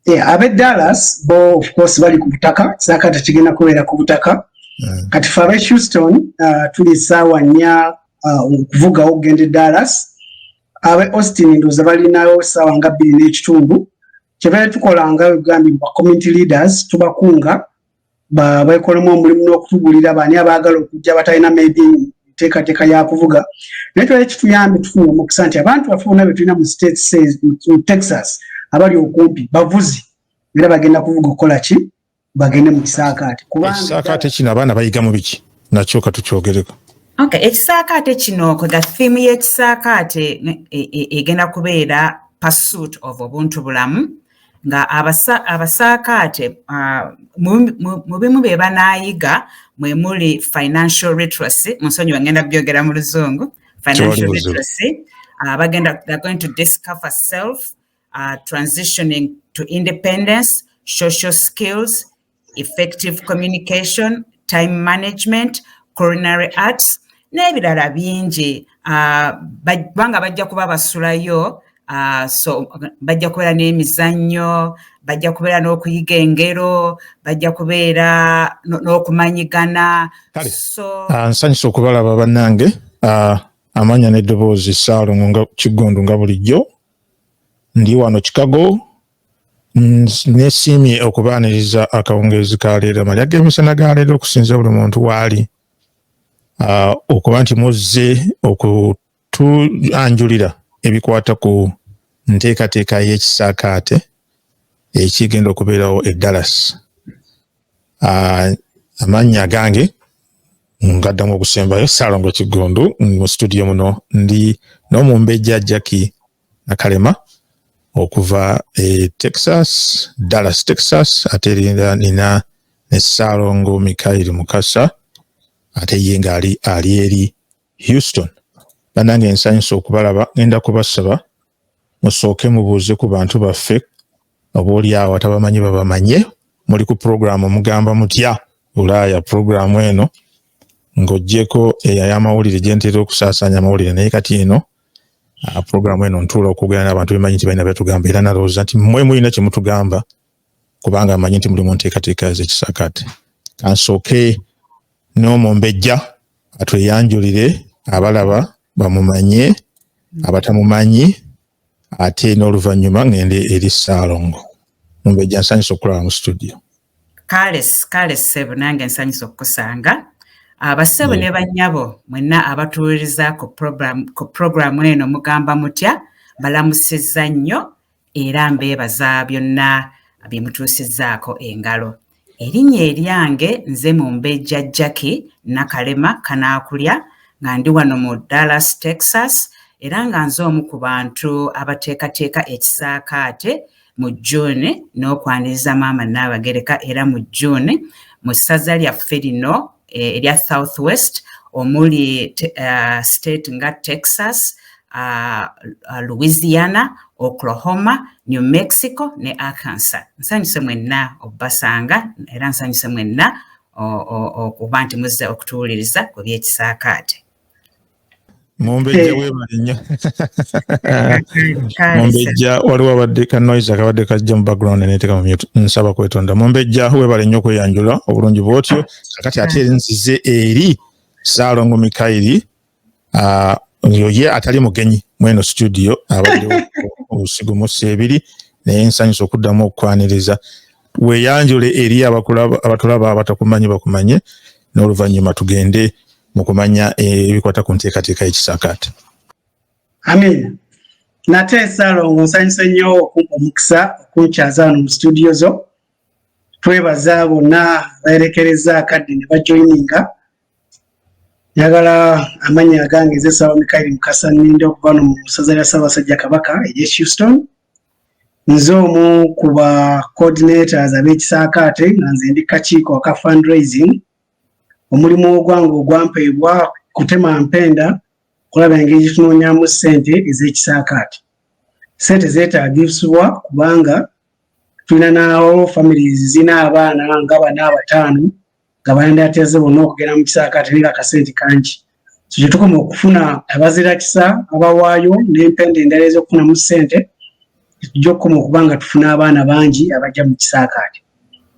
Abe Dallas bo of course bali ku butaka Kisaakate kigenda kubeera ku butaka kati fa abe Houston tuli sawa nya okuvuga ogende Dallas abe Austin ndoza bali nayo sawa nga 2 n'ekitundu kyebale tukolanga ugambi ba community leaders tubakunga bakolemu omulimu n'okutugulira bani abaagala okujja batalina maybe Enteekateeka ya kuvuga nekyo ekituyambi tufuna omukisa nti abantu bafuna betulina mu states mu Texas abali okumpi bavuzi era bagenda kuvuga okola ki bagende mu Kisaakate kubanga Kisaakate kino abaana bayiga mu biki nakyo katukyogereko. Okay, Kisaakate kino ko the theme ye Kisaakate egenda kubeera pursuit of obuntu bulamu nga abasaakate mu bimu be banaayiga mwe muli financial literacy musonyi bagenda byogera mu Luzungu financial literacy they're going to discover self transitioning to independence, social skills, effective communication, time management, culinary arts, n'ebirala bingi banga bajja kuba basulayo so bajja kubeera n'emizannyo bajja kubeera n'okuyiga engero bajja kubeera n'okumanyigana so nsanyusa okubalaba bannange amanya n'eddoboozi Ssaalongo nga Kigondu nga bulijjo ndi wano Chicago nesiimye okubaaniriza akawungeezi ka leero amalya g'emisana ga leero okusinza buli muntu waali okuba nti muzze okutuanjulira ebikwata ku nteekateeka y'Ekisaakate ekigenda okubeerawo e Dallas. Amannya gange ngaddamu okusembayo Ssaalongo Kigondu mu studio muno ndi n'Omumbeja Jackie Nakalema okuva Texas, Dallas, Texas, ate nina ne Ssaalongo Mikayiri Mukasa, ate ye ngali ali eri Houston. Bannange nsanyusa okubalaba ngenda kubasaba musooke mubuuze ku bantu baffe obooli awo atabamanyi babamanye muli ku programu mugamba mutya Bulaaya programu eno ng'oggyeko ey'amawulire gye ntera okusaasaanya amawulire naye kati eno programu eno ntuula okugera n'abantu bemanyi nti balina byatugamba era nalowooza nti mmwe mulina kye mutugamba kubanga amanyi nti muli mu nteekateeka z'Ekisaakate. Kansooke n'Omumbeja atweyanjulire abalaba bamumanye abatamumanyi ate n'oluvannyuma ngende eri Ssaalongo. Omumbeja nsanyusa okulaba mu studio. Kale ssebo nange nsanyusa okukusanga. Abassebo ne bannyabo mwenna abatuuliriza ku programu eno mugamba mutya balamusizza nnyo era mbeebaza byonna bimutuusizzaako engalo. Erinnya eryange nze Omumbeja Jackie Nakalema kanaakulya nga ndi wano mu Dallas, Texas era nga nze omu ku bantu abateekateeka Ekisaakate mu June n'okwaniriza maama Nnaabagereka era mu June mu ssaza lyaffe lino erya Southwest omuli state nga Texas, Louisiana, Oklahoma, New Mexico ne Arkansas. Nsanyuse mwenna obbasanga era nsanyuse mwenna okuba nti muzze okutuuliriza ku by'Ekisaakate. Omumbeja weebale nnyo. Omumbeja waliwo abadde ka noise akabadde kajja mu background neeteeka mu mute nsaba kwetonda. Omumbeja weebale nnyo okweyanjula obulungi bw'otyo kakati ate nzize eri Ssaalongo Mikayiri ye atali mugenyi mweno studio abaddewo obusigo mu sebiri naye nsanyusa okuddamu okukwaniriza weeyanjule eri abatulaba abatakumanyi bakumanye n'oluvannyuma tugende mu kumanya ebikwata ku nteekateeka y'Ekisaakate. Amen. Nate Ssaalongo nsanyusa nnyo okumpa omukisa okunkyaza wano mu studio zo. Twebaza bonna bayerekereza akadde ne bajoyininga. Njagala amannya gange nze Ssaalongo Mikayiri Mukasa nninde okuva wano mu ssaza lya Ssaabasajja Kabaka ery'e Houston. Nze omu ku ba coordinators ab'Ekisaakate nga nze ndi kakiiko aka fundraising. Omulimu ogwange ogwampeebwa kutema mpenda kulaba engeri gye tunoonyaamu ssente ez'Ekisaakate. Ssente zeetaagisibwa kubanga tulina n'awo families zina abaana nga 4 5 nga bandyateze bonna okugenda mu Kisaakate naye akasente kangi. So kye tukoma okufuna abazirakisa abawaayo n'empenda endala ez'okufunamu ssente tujja okukoma okuba nga tufuna abaana bangi abajja mu Kisaakate.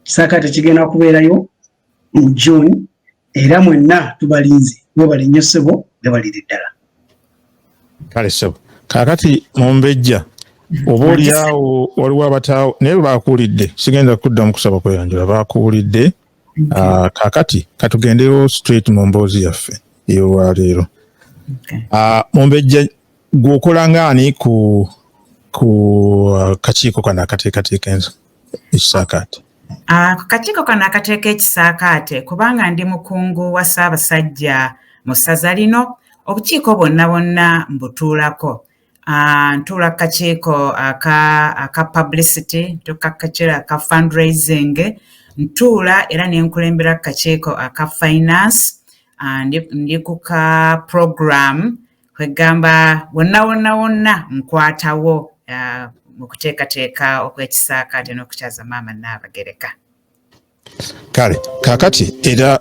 Kisaakate kigenda kubeerayo mu June era mwenna tubalinze mwebale nnyo ssebo bebalire ddala. Kale ssebo kaakati Omumbeja oba oliawo waliwo abataawo naye baakuwulidde sigenda kuddamu kusaba kweyanjula baakuwulidde. Kaakati katugendeyo straight mu mboozi yaffe ey'olwaleero. Omumbeja gwokola ngaani ku kakiiko kano akateekateeka Kisaakate? Ku kakiiko kano akateeka Kisaakate kubanga ndi mukungu wa Ssaabasajja mu ssaza lino, obukiiko bonna mbutuulako. Ntuula kakiiko aka publicity, ntuula aka fundraising, ntuula era nenkulembera kakiiko aka finance, ndi ku ka program kwegamba wonna nkwatawo mu kuteekateeka okw'Ekisaakate n'okukyaza maama Nnaabagereka. Kale kaakati era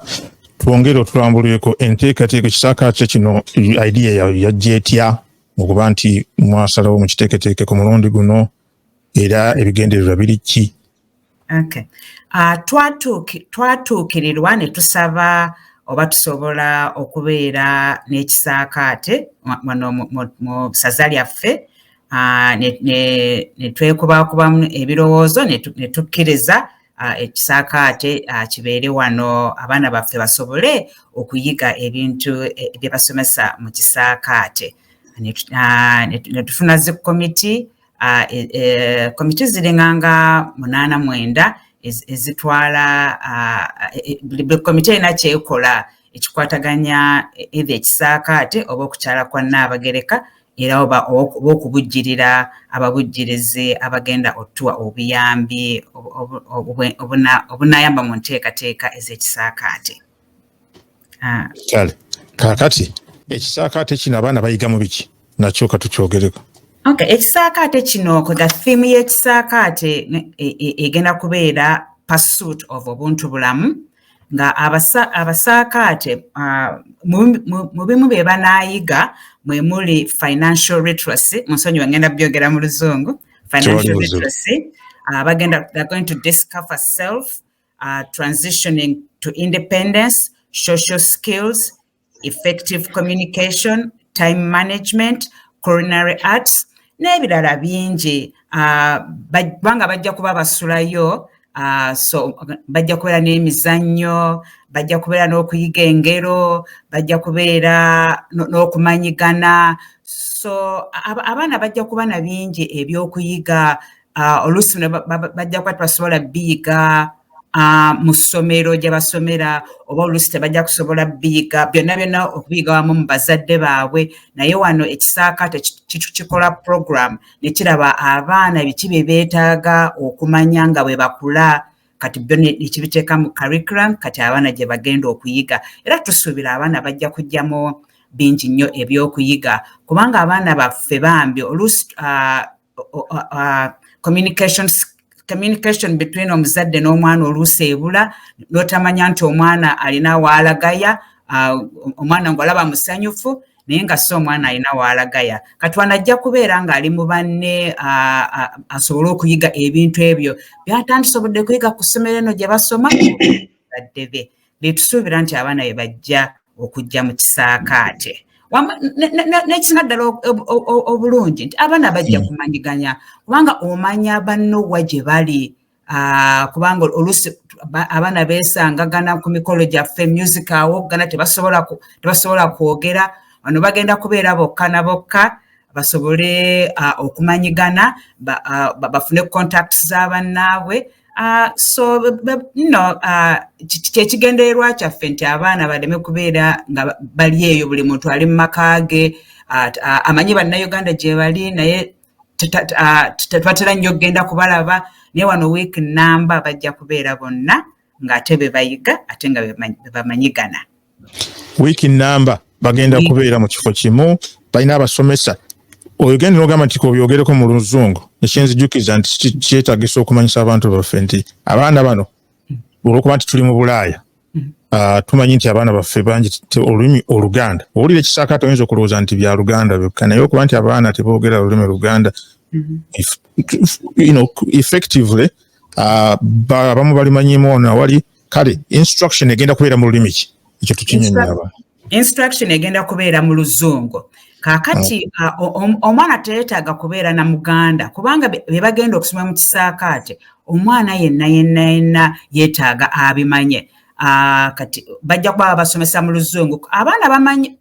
twongere otulambulireko enteekateeka Kisaakate kino idea yajja etya okuba nti mwasalawo mu kiteeketeeke ku mulundi guno era ebigendererwa biri ki? Twatuukirirwa ne tusaba oba tusobola okubeera n'Ekisaakate wano mu ssaza lyaffe, ne twekubakubamu ebirowoozo ne tukkiriza Ekisaakate kibeere wano abaana baffe basobole okuyiga ebintu bye basomesa mu Kisaakate. Ne tufuna zi komiti zirenganga 8-9 ezitwala buli komite erina kyekola ekikwataganya either Ekisaakate oba okukyala kwa Nnaabagereka era oba okubujjirira ababujjirizi abagenda otuwa obuyambi obunayamba mu nteekateeka ez'Ekisaakate. Kale kaakati Ekisaakate kino abaana bayigamu biki nakyo katukyogereko? Ekisaakate kino the theme y'Ekisaakate egenda kubeera pursuit of obuntu bulamu, nga Abasaakate mu bimu bye banaayiga mwe muli financial literacy, musonyiwa ngenda byogera mu Luzungu, financial literacy. They're going to discover self, transitioning to independence, social skills, effective communication, time management, culinary arts, n'ebirala bingi. Banga bajja kuba basulayo, so bajja kubeera n'emizannyo, bajja kubeera n'okuyiga engero, bajja kubeera n'okumanyigana. So abaana bajja kuba na bingi ebyokuyiga. Oluusi bajja kuba tebasobola biyiga mu ssomero gye basomera, oba oluusi tebajja kusobola biyiga byonna okubiyiga wamu mu bazadde baabwe, naye wano Ekisaakate kikola program ne kiraba abaana biki bye beetaaga okumanya nga bwe bakula, kati byo ne kibiteeka mu curriculum, kati abaana gye bagenda okuyiga. Era tusuubira abaana bajja kujjamu bingi nnyo ebyokuyiga kubanga abaana baffe bambi oluusi communication between omuzadde n'omwana oluusi ebula, n'otamanya nti omwana alina waalagaya, omwana ng'olaba musanyufu naye nga so omwana alina waalagaya. Kati wanajja kubeera ng'ali mu banne asobole okuyiga ebintu ebyo by'atandisobodde kuyiga ku ssomero eno gye basoma bazadde be. Betusuubira nti abaana be bajja okujja mu Kisaakate. N'ekisinga ddala obulungi nti abaana bajja kumanyiganya kubanga omanya banno wa gye bali, kubanga oluusi abaana beesangagana ku mikolo gyaffe music awo gana tebasobola kwogera, wano bagenda kubeera bokka na bokka basobole okumanyigana, bafune contacts z'abannaabwe. So kyekigendererwa kyaffe nti abaana baleme kubeera nga bali eyo buli muntu ali mu maka ge, amanyi bannayuganda gye bali naye tebatera nnyo okugenda kubalaba, naye wano week namba bajja kubeera bonna ng'ate be bayiga ate nga be bamanyigana. Week namba bagenda kubeera mu kifo kimu, balina abasomesa. Oyogenda n'ogamba nti kobyogereko mu Luzungu, ekyenzijukiza nti kyetagisa okumanyisa abantu baffe nti abaana bano olwokuba nti tuli mu Bulaaya, tumanyi nti abaana baffe bangi olulimi Oluganda. Owulira Ekisaakate oyinza okulowooza nti bya Luganda byokka, naye okuba nti abaana teboogera olulimi Luganda effectively abamu balimanyimu ono wali kale instruction egenda kubeera mu lulimi ki ekyo tukinyonnyaba instruction egenda kubeera mu Luzungu kakati omwana teetaaga kubeera na Muganda kubanga be bagenda okusoma mu Kisaakate omwana yenna yeetaaga abimanye kati bajja kuba basomesa mu Luzungu abaana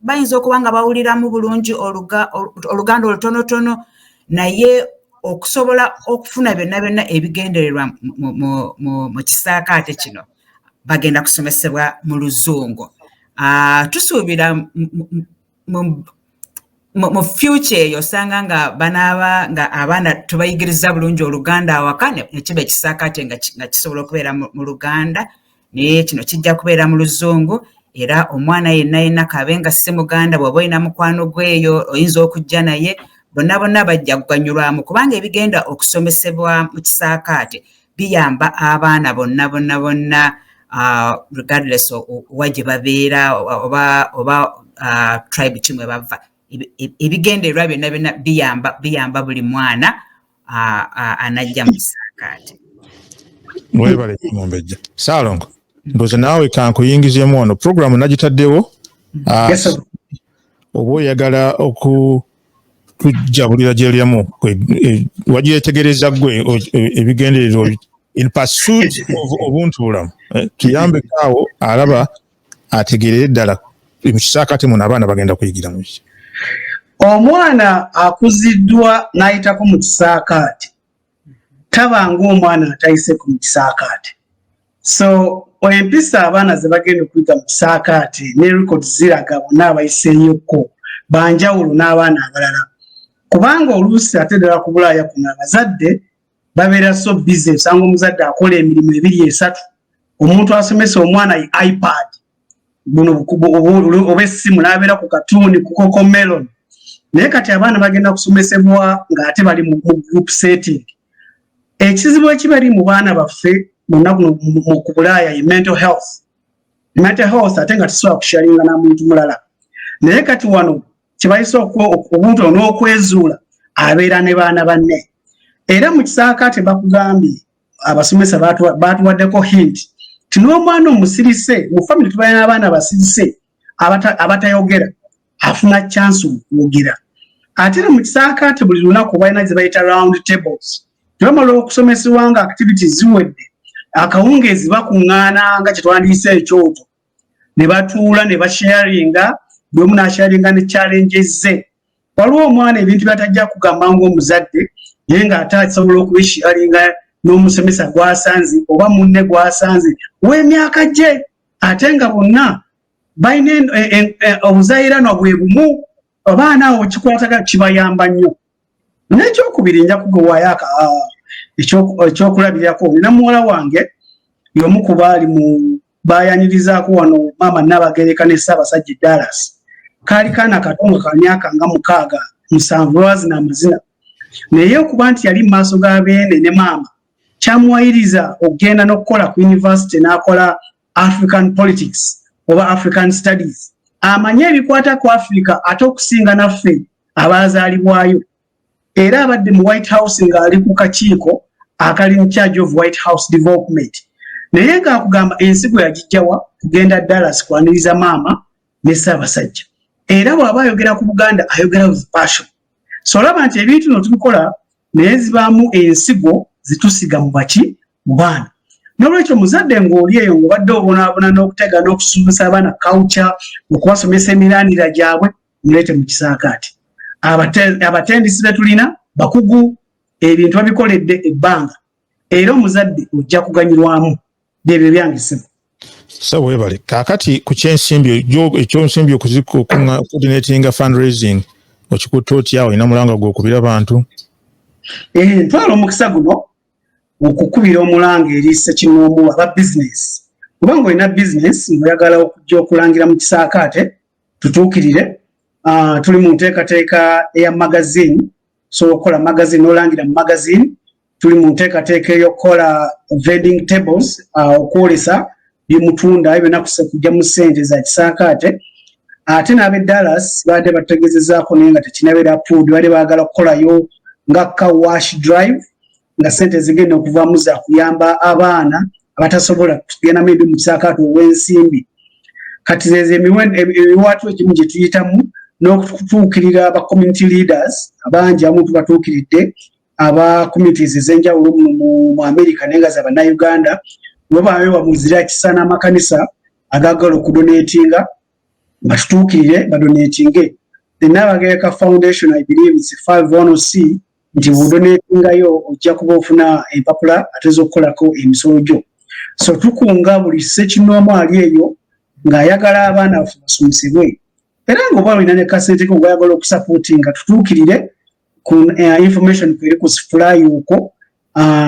bayinza okuba nga bawuliramu bulungi Oluganda olutonotono naye okusobola okufuna byonna ebigendererwa mu Kisaakate kino bagenda kusomesebwa mu Luzungu tusuubira mu future eyo osanga nga banaaba nga abaana tubayigiriza bulungi Oluganda awaka nekiba Kisaakate nga kisobola okubeera mu Luganda naye kino kijja kubeera mu Luzungu era omwana yenna kabe nga si Muganda bw'oba olina mukwano gweyo oyinza okujja naye bonna bajja kuganyulwamu kubanga ebigenda okusomesebwa mu Kisaakate biyamba abaana bonna regardless wa gye babeera oba tribe kimwe bava ebigendererwa byonna biyamba buli mwana anajja mu Kisaakate. Mwebale Omumbeja. Ssaalongo ndoze naawe kankuyingizeemu wano programu nagitaddewo oba oyagala okutujjabulira gy'eryamu wagyetegereza gwe ebigendererwa in pursuit of obuntubulamu tuyambeko awo alaba ategerere ddala mu Kisaakate muno abaana bagenda kuyigira mu ki omwana akuziddwa n'ayitako mu Kisaakate tabanga omwana atayiseko mu Kisaakate so empisa abaana ze bagenda okuyiga mu Kisaakate ne record ziraga bonna abayiseyoko banjawulo n'abaana abalala kubanga oluusi ate ddala ku Bulaaya kuno abazadde babeera so busy osanga omuzadde akola emirimu 2-3 omuntu asomesa omwana iPad buno oba essimu n'abeera ku katuuni ku Cocomelon naye kati abaana bagenda kusomesebwa ng'ate bali mu group setting ekizibu ekibali mu baana baffe mu ku Bulaaya ye mental health ate nga tusobola kusharinga na muntu mulala naye kati wano kibayisa obuntu n'okwezuula abeera ne baana banne era mu Kisaakate bakugambye abasomesa batuwaddeko hint tin'omwana omusirise mu family tubalina abaana basirise abatayogera afuna chance okwogera ate mu Kisaakate buli lunaku balina ze bayita round tables tebamala okusomesebwa nga activities ziwedde akawungeezi bakuŋŋaana nga kyetwandiise ekyoto ne batuula ne basharinga buli omu n'asharinga ne challenges ze waliwo omwana ebintu byatajja kugamba ng'omuzadde naye ng'ate asobola okubisharinga n'omusomesa gwasanze oba munne gwasanze w'emyaka gye ate nga bonna balina obuzayiranwa bwe bumu abaana awo kikwataga kibayamba nnyo n'ekyokubiri nja kugewaayo ekyokulabirako nina muwala wange y'omu ku baali mu bayanirizaako wano maama Nabagereka ne Ssaabasajja Dallas kaali kaana katonga ka myaka nga 6-7 lwazina amazina naye okuba nti yali mu maaso g'abeene ne maama kyamuwayiriza okugenda n'okukola ku university n'akola African politics oba African studies amanye ebikwata ku Africa ate okusinga naffe abaazaalibwayo era abadde mu White House ng'ali ku kakiiko akali in charge of White House development naye ng'akugamba ensigo yagijjawa kugenda Dallas kwaniriza maama ne Ssaabasajja era bw'aba ayogera ku Buganda ayogera with passion so olaba nti ebintu no tubikola naye zibaamu ensigo zitusiga mu baki mu baana n'olwekyo muzadde ng'oli eyo ng'obadde obonaabona n'okutega n'okusomesa abaana culture okubasomesa emiraanira gyabwe muleete mu Kisaakate abatendisi be tulina bakugu ebintu babikoledde ebbanga era omuzadde ojja kuganyulwamu byebyo byangisibwa so webale kaakati ku ekyensimbi coordinating fundraising okikutte otya olina mulanga gw'okubira bantu ntwala omukisa guno okukubira omulanga eri Ssekinoomu aba business kubanga olina business ng'oyagala okujja okulangira mu Kisaakate tutuukirire tuli mu nteekateeka eya magazine so okola magazine olangira mu magazine tuli mu nteekateeka ey'okukola vending tables okwolesa byemutunda byonna kujja mu ssente za Kisaakate ate n'ab'e Dallas baadde bategezezaako naye nga tekinabeera approved baadde baagala okukolayo nga car wash drive nga sente zigenda okuvaamu za kuyamba abaana abatasobola kugenda maybe mu Kisaakate ow'ensimbi. Kati zezo ebiwaatu ekimu gye tuyitamu n'okutuukirira aba community leaders abangi amu tubatuukiridde aba communities ez'enjawulo mu America naye nga z'Abannayuganda bwe babeewa muzira kisa n'amakanisa agaagala okudonatinga batutuukirire badonatinge. The Nakalema Foundation, I believe it's 510C nti budonatingayo ojja kuba ofuna empapula atezokukolako emisolo gyo. So tukunga buli ssekinoomu ali eyo ng'ayagala abaana baffe basomesebwe era ng'oba olina ne kasente ko ng'ayagala okusapootinga tutuukirire ku information kweri ku fly okwo.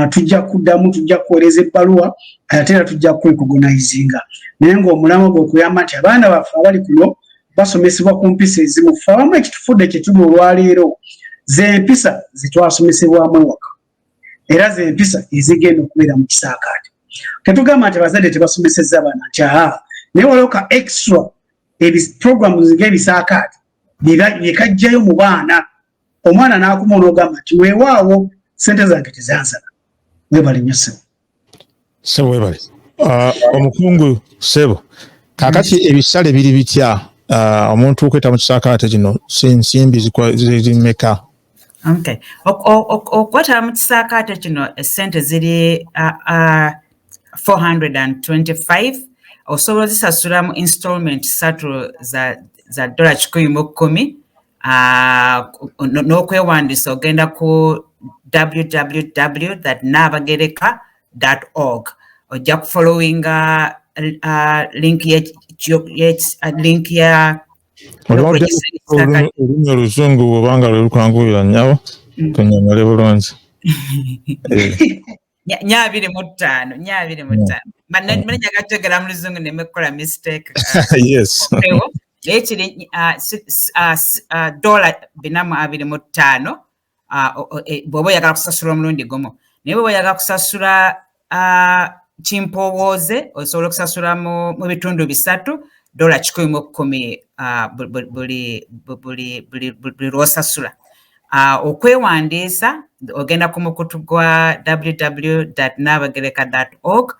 Tujja kuddamu tujja kuweereza ebbaluwa ate era tujja kurecognizinga naye ng'omulama gwe okuyamba nti abaana baffe abali kuno basomesebwa ku mpisa ezimu. Ffe awamu ekitufudde kye tuli olwaleero z'empisa zetwasomesebwamu ewaka era z'empisa ezigenda okubeera mu Kisaakate. Tetugamba nti abazadde tebasomesezza abaana nti naye waliwo ka extra programs ng'ebisaakaate bye kajjayo mu baana omwana n'akuma n'ogamba nti weewaawo sente zange tezansala. Webale nnyo Ssebo webale. Omukungu Ssebo, kaakati ebisale biri bitya omuntu okweta mu Kisaakate kino nsimbi zimeka? Okay. Okwata mu Kisaakate kino sente ziri 425. Osobola zisasula mu installment 3 za $110. N'okwewandiisa ogenda ku www.nabagereka.org. Ojja kufollowinga link ya olunyo oluzungu obanga lwelukanguyira nnyabo tunyonyole bulungi. 225 manenya gategera mu luzungu nemekola mistake. Yes. Ekiri $425 bw'oba oyagala kusasula omulundi gumu naye bw'oba oyagala kusasula kimpowooze osobola okusasula mu bitundu 3 $110 buli lw'osasula. Okwewandiisa ogenda ku mukutu gwa www.nabagereka.org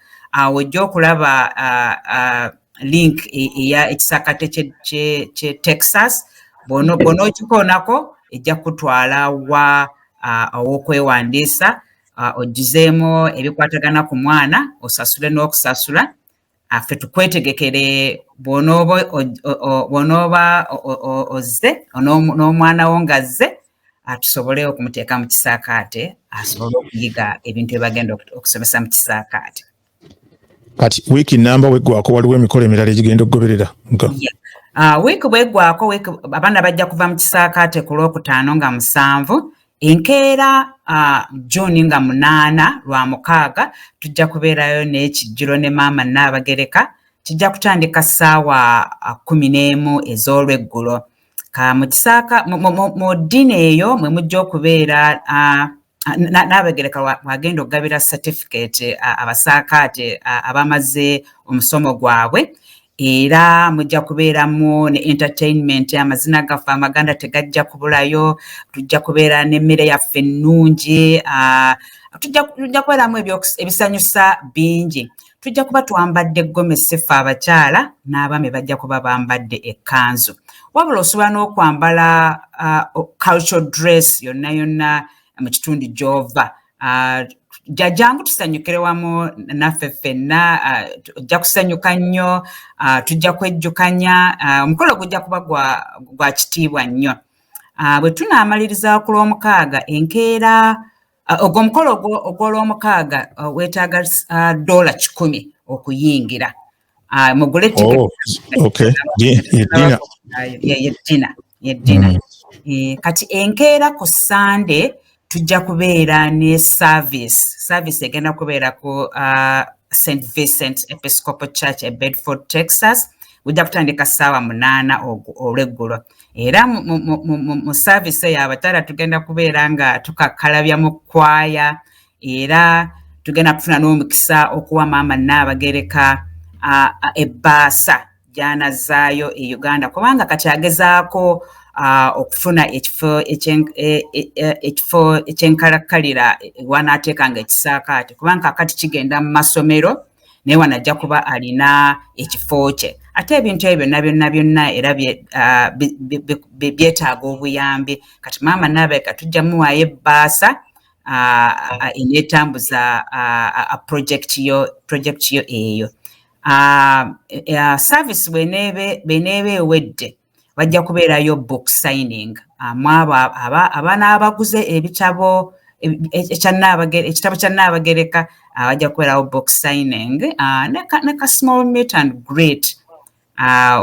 ojja okulaba link eya Kisaakate kye Texas bw'onoogikoonako ejja kutwala wa ow'okwewandiisa ojjuzeemu ebikwatagana ku mwana osasule n'okusasula. Ffe tukwetegekere bw'onooba ozze n'omwana wo ng'azze tusobole okumuteeka mu Kisaakate asobole okuyiga ebintu ebagenda okusomesa mu Kisaakate. Kati wiiki namba weggwako waliwo emikolo emirala egigenda okugoberera? Wiiki bweggwako abaana bajja kuva mu Kisaakate ku Lwokutaano nga 7 enkeera June nga 8 Lwamukaaga tujja kubeerayo n'ekijjulo ne maama Nabagereka. Tujja kutandika ssaawa 11 ez'olweggulo. Mu ddiini eyo mwe mujja okubeera Nabagereka wagenda okugabira certificate abasaakaate abamaze omusomo gwabwe era mujja kubeeramu ne entertainment amazina gaffe amaganda tegajja kubulayo. Tujja kubeera n'emmere yaffe ennungi. Tujja kubeeramu ebisanyusa bingi. Tujja kuba twambadde gomesi ffe abakyala n'abaami bajja kuba bambadde ekkanzu. Wabula osobola n'okwambala cultural dress yonna mu kitundu gy'ova. Jjangu tusanyukire wamu naffe ffenna. Ojja kusanyuka nnyo. Tujja kwejjukanya. Omukolo gujja kuba gwa kitiibwa nnyo. Bwe tunaamaliriza ku Lwomukaaga enkeera ogw'omukolo ogw'Olwomukaaga weetaaga $100 okuyingira. Mugule yeddina. Kati enkeera ku Sunday tujja kubeera ne service egenda kubeera ku St. Vincent Episcopal Church e Bedford, Texas. Ujja kutandika ssaawa 8 olweggulo. Era mu service eyo abakyala tugenda kubeera nga tukakkalabya mu kwaya era tugenda kufuna n'omukisa okuwa maama Nabagereka ebbaasa gy'anazaayo e Uganda kubanga kati agezaako okufuna ekifo ekyenkalakkalira wanaateekanga ekisaakaate kubanga kati kigenda mu masomero naye wanajja kuba alina ekifo kye ate ebintu ebyo byonna era byetaaga obuyambi kati maama Nakalema tujja muwaayo ebbaasa eneetambuza projekiti yo eyo service bw'eneeba ewedde wajja kubeerayo book signing abaana abaguze ekitabo kya Nnaabagereka wajja kubeerawo book signing ne ka small meet and greet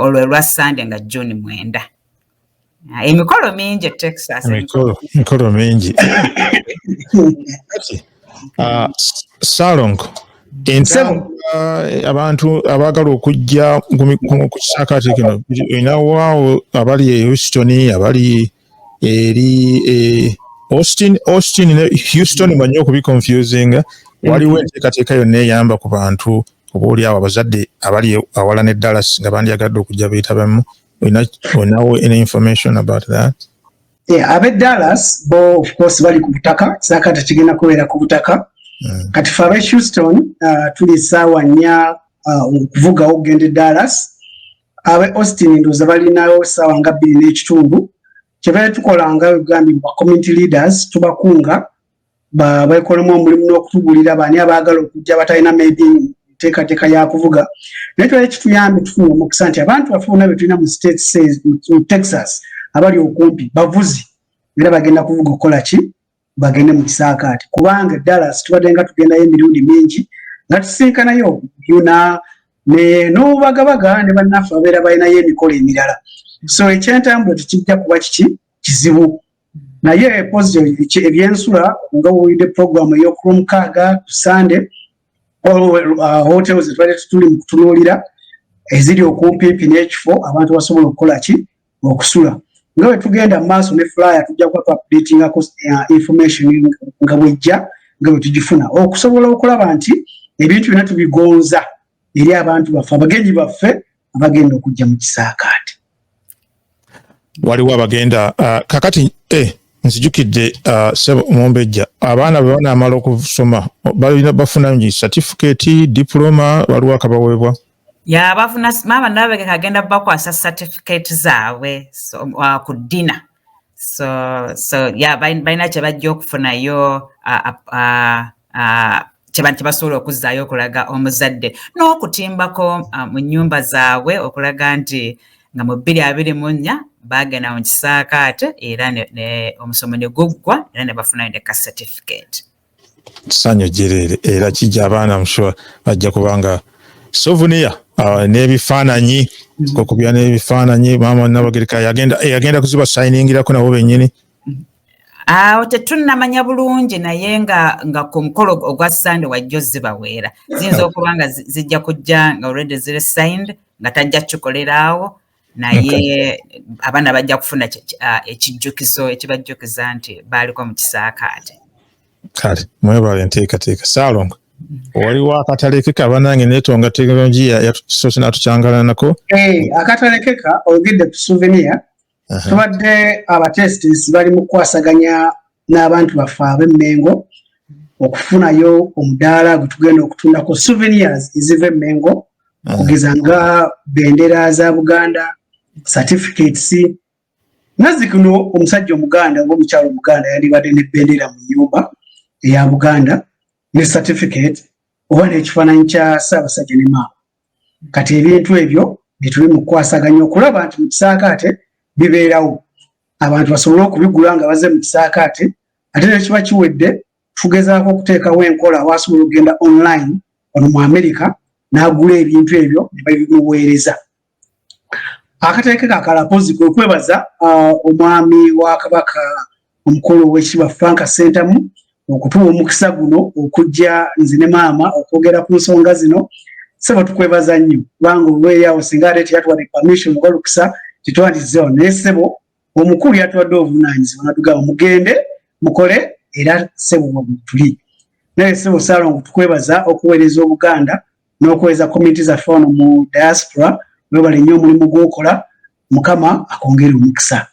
olwo lwa Sunday nga June 9. Emikolo mingi Texas. Emikolo mingi. Ssaalongo abantu abaagala okujja ku Kisaakate kino inawaawo abali e Houston abali eri Austin ne Houston manyi okubi confusing waliwo enteekateeka yonna eyamba ku bantu obaoliawo abazadde abali awala ne Dallas nga bandyagadde okujja beetabemu onawo any information about that? Abe Dallas bo of course bali ku butaka Kisaakate kigenda kubeera ku butaka kati fe abe Houston tuli ssaawa 4 okuvuga okugenda Dallas abe Austin ndooza balinayo ssaawa nga 2 n'ekitundu kyebaali tukola nga wegambibwa community leaders tubakunga bakolemu omulimu n'okutubulira baani abaagala okujja batalina maybe enteekateeka ya kuvuga naye twali kituyambe tufuna omukisa nti abantu baffe bonna be tulina mu mu Texas abali okumpi bavuzi era bagenda kuvuga okukola ki bagende mu Kisaakate kubanga Dallas tubadde nga tugendayo emirundi mingi nga tusinkanayo yuna n'obubagabaga ne bannaffe abeera balinayo emikolo emirala so ekyentambula tekijja kuba kizibu naye positive ebyensula nga wulidde program ey'okulumukaaga ku Sunday hotels twali tuli mu kutunuulira eziri okumpiimpi n'ekifo abantu basobola okukola ki okusula nga bwe tugenda mu maaso ne flyer tujja kuba tu-updatingako information nga bwejja nga bwe tugifuna okusobola okulaba nti ebintu byonna tubigonza eri abantu baffe abagenyi baffe abagenda okujja mu Kisaakate. Waliwo abagenda kakati nzijukidde Omumbeja abaana bwe banaamala okusoma balina bafuna certificate diploma waliwo akabaweebwa bafuna maama Nakalema agenda bakwasa certificate zaabwe ku dina so balina kye bajja okufunayo kye basobola okuzzaayo okulaga omuzadde n'okutimbako mu nnyumba zaabwe okulaga nti nga mu 2024 bagenda mu Kisaakate era omusomo ne guggwa era ne bafuna ne ka certificate. Ssanyu jerere era kijja abaana mushuwa bajja kubanga souvenir n'ebifaananyi kokubya n'ebifaananyi maama Nakalema yagenda kuziba signing-irako nabo bennyini. Tetunnamanya bulungi naye nga ku mukolo ogwa Sunday wajja zibaweera ziyinza okuba nga zijja kujja nga already ziri signed nga tajja kikoleraawo naye abaana bajja kufuna ekijjukizo ekibajjukiza nti baaliko mu Kisaakate. Kale mwebale enteekateeka Ssaalongo waliwo akatalekeka banange neetonga tekinologiya yatusoose n'atucyangalanako. Akatalekeka olugedde ku souvenir tubadde abatestis bali mu kukwasaganya n'abantu baffe ab'Emmengo okufunayo omudaala gwe tugenda okutundako souvenirs eziva Emmengo okugeza nga bendera za Buganda certificates nazikuno omusajja Omuganda oba omukyalo Omuganda yandibadde ne bendera mu nyumba eya Buganda ne certificate oba n'ekifaananyi kya Ssaabasajja ne maama kati ebintu ebyo bye tuli mu kukwasaganya okulaba nti mu Kisaakate bibeerawo abantu basobole okubigula nga baze mu Kisaakate ate nekiba kiwedde tugezaako okuteekawo enkola awasobola okugenda online ono mu America n'agula ebintu ebyo ne babimuweereza. Akateekeka akalapozi kwe kwebaza omwami wa Kabaka omukulu ow'ekitiibwa Frank Ssentamu okutuwa omukisa guno okujja nze ne maama okwogera ku nsonga zino sebo tukwebaza nnyo kubanga olweyawo singa ate teyatuwadde permission oba lukisa titwandizeewo naye sebo omukulu yatuwadde obuvunaanyizibwa natugamba mugende mukole era sebo tuli naye sebo Ssaalongo tukwebaza okuweereza Obuganda n'okuweereza community zaffe wano mu diaspora webale nnyo omulimu gw'okola Mukama akongere omukisa.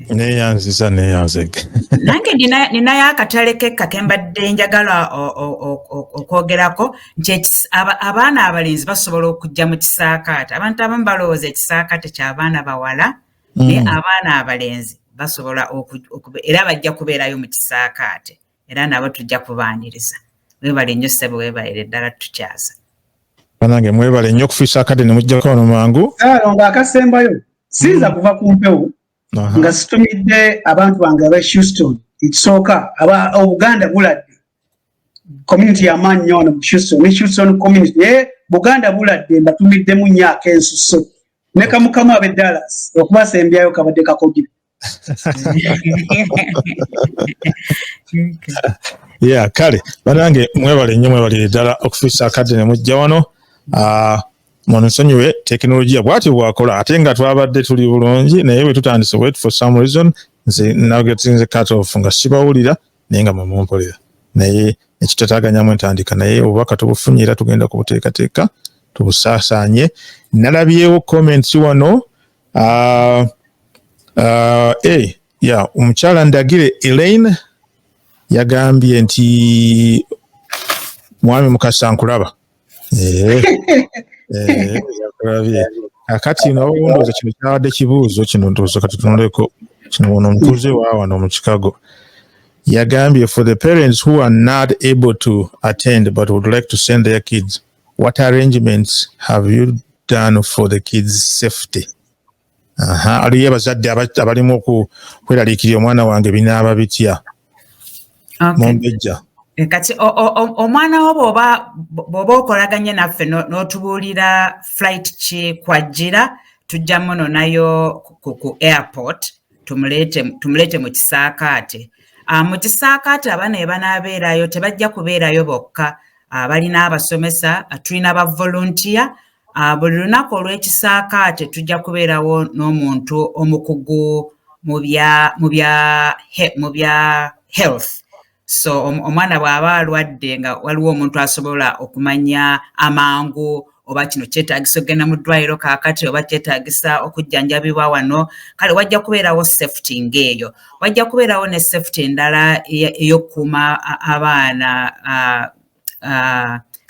Neyanziza neyanzege. Nange ninayo akatale kekka ke mbadde njagala okwogerako nti abaana abalenzi basobola okujja mu Kisaakate. Abantu abamu balowooza Ekisaakate ky'abaana bawala naye abaana abalenzi basobola era bajja kubeerayo mu Kisaakate era nabo tujja kubaaniriza. Weebale nnyo ssebo, weebalire ddala tukyaza. Banange mwebale nnyo ku Kisaakate ne mujjako wano mangu. Ssaalongo akasembayo sinza kuva ku mpewo nga situmidde abantu bange aba Houston. Ekisooka Obuganda buladde community y'amaanyi nnyo wano mu Houston community naye Buganda buladde mbatumiddemu nnyo ak'ensusso ne kamukamu ab'e Dallas okubasembyayo kabadde kakodire. Yeah, kale banange mwebale nnyo mwebalire ddala okufisa akadde ne mujja wano. Monsonyiwe teknologiya bwati bwakola ate nga twabadde tuli bulungi naye bwe tutandise wait for some reason nze nagetinze cut off nga sibawulira naye nga mumumpolera naye ekitataganyamu entandika naye obubaka tubufunyira tugenda kubuteekateeka tubusaasaanye. Nalabyewo comments wano omukyala Ndagire Elaine yagambye nti mwami Mukasa nkulaba. Akati nawo ndowooza kino kyawadde kibuuzo kino ndowooza kati tunuleko kino ono omutuuze wa wano mu Chicago yagambye for the parents who are not able to attend but would like to send their kids, what arrangements have you done for the kids' safety? Aliyo abazadde abalimu okweraliikirira omwana wange binaaba bitya. Omumbeja. Kati omwana wo bw'oba okolaganye naffe n'otubuulira flight ki kwajjira tujja muno nayo ku airport tumulete mu Kisaakate. Mu Kisaakate abaana be banaabeerayo tebajja kubeerayo bokka, balina abasomesa, tulina aba volunteer. Buli lunaku olw'Ekisaakate tujja kubeerawo n'omuntu omukugu mu bya health. So omwana bw'aba alwadde nga waliwo omuntu asobola okumanya amangu oba kino kyetaagisa okugenda mu ddwaliro kaakati oba kyetaagisa okujjanjabibwa wano, kale wajja kubeerawo safety ng'eyo. Wajja kubeerawo ne safety endala ey'okukuuma abaana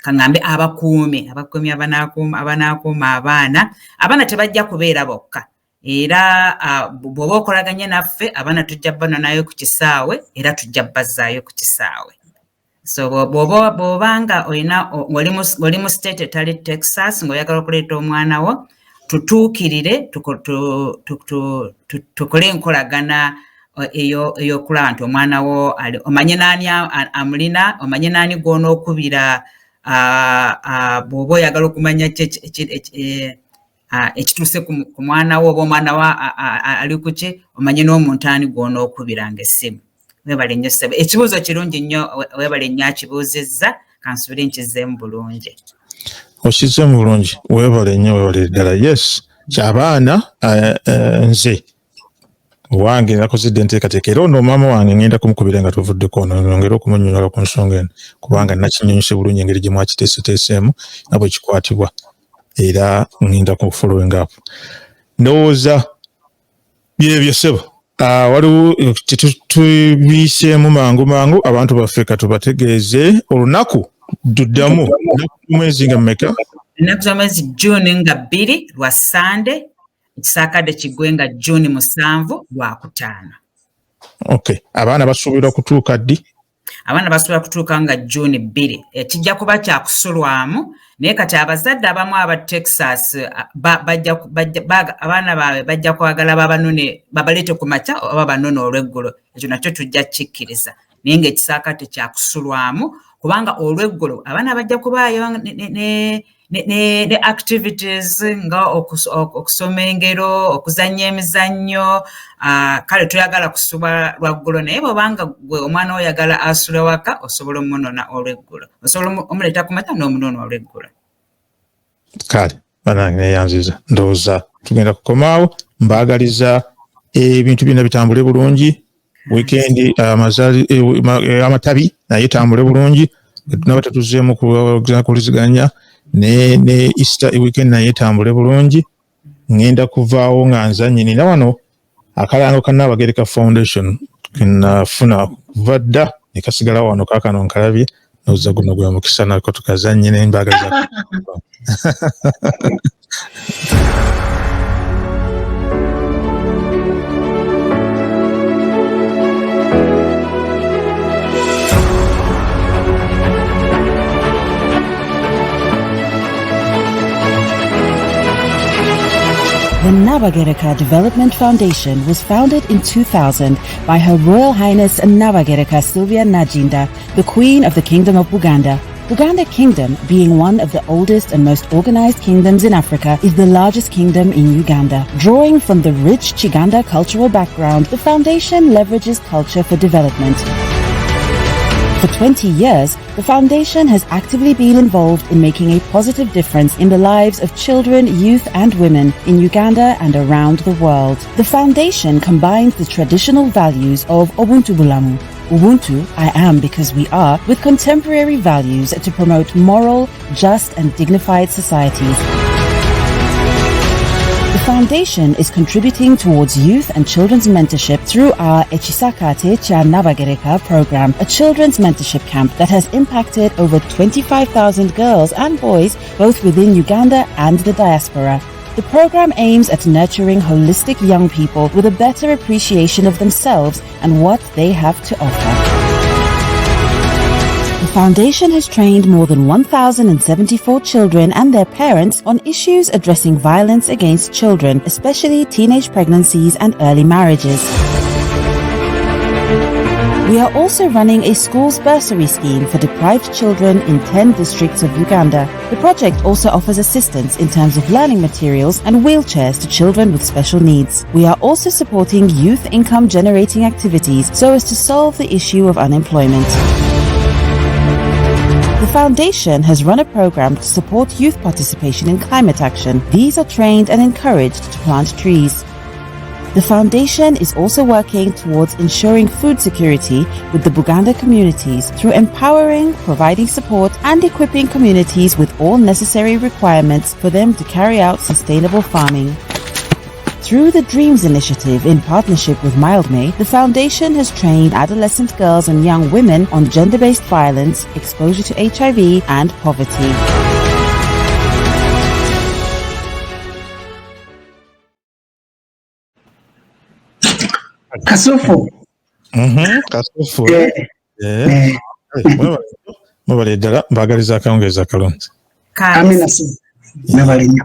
kaŋŋambe abakuumi abanaakuuma abaana tebajja kubeera bokka. Era bw'oba okolaganye naffe abaana tujja bano nayo ku kisaawe era tujja bazzaayo ku kisaawe. So bw'oba nga oli mu state etali Texas ng'oyagala okuleeta omwana wo tutuukirire tukole enkolagana ey'okulaba nti omwana wo omanye n'ani amulina, omanye n'ani gw'onookubira bw'oba oyagala okumanya ekituuse ku mwana wo oba omwana wo ali ku ki, omanye n'omuntu ani gw'onookubiranga essimu. Weebale nnyo ssebo. Ekibuuzo kirungi nnyo, weebale nnyo akibuuzizza, kansubire nkizeemu bulungi. Okizeemu bulungi, weebale nnyo, weebale ddala. Yes, ky'abaana nze wange nakozedde enteekateeka era ono maama wange ngenda kumukubira nga tuvuddeko ono nongera okumunnyonnyola ku nsonga eno kubanga nakinyonyose bulungi engeri gye mwakiteeseteeseemu nga bwe kikwatibwa era ngenda ku following up. Ndowooza byebyo ssebo. Waliwo tubiiseemu mangu abantu baffe katubategeeze olunaku duddamu mwezi nga mmeka? Ennaku z'omwezi June nga 2 lwa Sande, Kisaakate kiggwe nga June 7 Lwakutaano. Okay. Abaana basuubirwa kutuuka ddi? Abaana basuubirwa kutuuka nga June 2. Kijja kuba kya kusulwamu naye kati abazadde abamu aba Texas abaana baabwe bajja kwagala babaleete ku makya oba banone olw'eggulo. Ekyo nakyo tujja kikkiriza naye ng'Ekisaakate kya kusulwamu kubanga olw'eggulo abaana bajja kubaayo ne activities nga okusoma engero, okuzannya emizannyo. Kale toyagala kusuba lwaggulo naye bw'obanga gwe omwana oyagala asula waka osobola omunona olw'eggulo, osobola omuleeta ku makya n'omunona olw'eggulo. Kale banange neyanziza, ndowooza tugenda kukomaawo. Mbaagaliza ebintu byonna bitambule bulungi. Weekend amatabi naye tambule bulungi, tunaba tetuzeemu kuliziganya ne Easter weekend naye tambule bulungi. Ngenda kuvaawo nga nzannyinira wano akalango ka Nabagereka Foundation kinafuna kuva dda ne kasigala wano kaakano nkalabye n'oza guno gwe mukisa nako tukazannye n'embaga za The Nakalema Development Foundation was founded in 2000 by Her Royal Highness Nakalema Sylvia Najinda, the Queen of the Kingdom of Buganda. Buganda Kingdom, being one of the oldest and most organized kingdoms in Africa, is the largest kingdom in Uganda. Drawing from the rich Chiganda cultural background, the foundation leverages culture for development. For 20 years, the foundation has actively been involved in making a positive difference in the lives of children, youth and women in Uganda and around the world. The foundation combines the traditional values of Ubuntu Bulamu, Ubuntu, I am because we are, with contemporary values to promote moral, just and dignified societies. The foundation is contributing towards youth and children's mentorship through our Kisaakate program, a children's mentorship camp that has impacted over 25,000 girls and boys both within Uganda and the diaspora. The program aims at nurturing holistic young people with a better appreciation of themselves and what they have to offer. The foundation has trained more than 1,074 children and their parents on issues addressing violence against children, especially teenage pregnancies and early marriages. We are also running a schools bursary scheme for deprived children in 10 districts of Uganda. The project also offers assistance in terms of learning materials and wheelchairs to children with special needs. We are also supporting youth income generating activities so as to solve the issue of unemployment. The foundation has run a program to support youth participation in climate action. These are trained and encouraged to plant trees. The foundation is also working towards ensuring food security with the Buganda communities through empowering, providing support and equipping communities with all necessary requirements for them to carry out sustainable farming. Through the Dreams Initiative in partnership with Mildmay, the foundation has trained adolescent girls and young women on gender-based violence, exposure to HIV and poverty. Kasufu. Kasufu. Mubale ddala mbagaliza akawungeezi akalungi. Amina. Nabali nnyo.